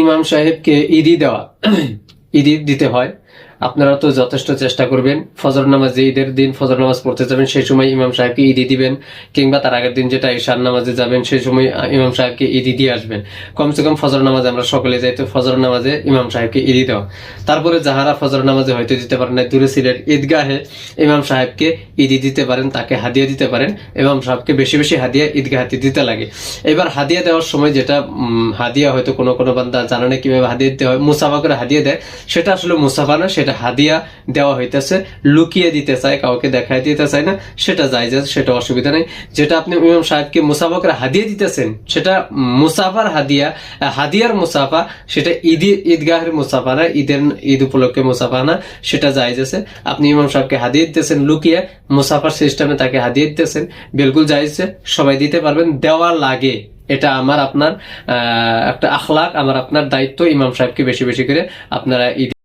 ইমাম সাহেবকে ঈদি দেওয়া ঈদি দিতে হয়। আপনারা তো যথেষ্ট চেষ্টা করবেন ফজর নামাজে, ঈদের দিন ফজর নামাজ পড়তে যাবেন সেই সময় ইমাম সাহেবকে ঈদি দিবেন, কিংবা তার আগের দিন যেটা ঈশার নামাজে যাবেন সেই সময় ইমাম সাহেবকে ঈদি দিয়ে আসবেন। কমসে কম ফজর নামাজে আমরা সকলে যাই, তো ফজর নামাজে ইমাম সাহেবকে ঈদি দেওয়া। তারপরে যাহারা ফজর নামাজে হয়তো দিতে পারেন না, দূরে ছিলেন, ঈদগাহে ইমাম সাহেবকে ঈদি দিতে পারেন, তাকে হাদিয়া দিতে পারেন। ইমাম সাহেবকে বেশি বেশি হাদিয়া ঈদগাহাতে দিতে লাগে। এবার হাদিয়া দেওয়ার সময় যেটা হাদিয়া হয়তো কোনো কোনো বান্দা জানে না কিভাবে হাদিয়া দিতে হয়, মুসাফা করে হাদিয়া দেয়, সেটা আসলে মুসাফা না, সেটা হাদিয়া দেওয়া হইতেছে, লুকিয়ে দিতে চায়, কাউকে দেখাই দিতে চায় না, সেটা যায়, সেটা অসুবিধা নেই। যেটা আপনি ইমাম সাহেবকে মুসাফা করে হাদিয়া দিতেছেন সেটা মুসাফার হাদিয়া, হাদিয়ার মুসাফা, সেটা ঈদগাহের মুসাফা না, ঈদ উপলক্ষে মুসাফা না, সেটা জায়েজ আছে। আপনি ইমাম সাহেবকে হাদিয়া দিতেছেন লুকিয়ে, মুসাফার সিস্টেমে তাকে হাদিয়া দিতেছেন, বিলকুল জায়েজ আছে, সবাই দিতে পারবেন, দেওয়া লাগে। এটা আমার আপনার একটা আখলাক, আমার আপনার দায়িত্ব, ইমাম সাহেবকে বেশি বেশি করে আপনারা ঈদ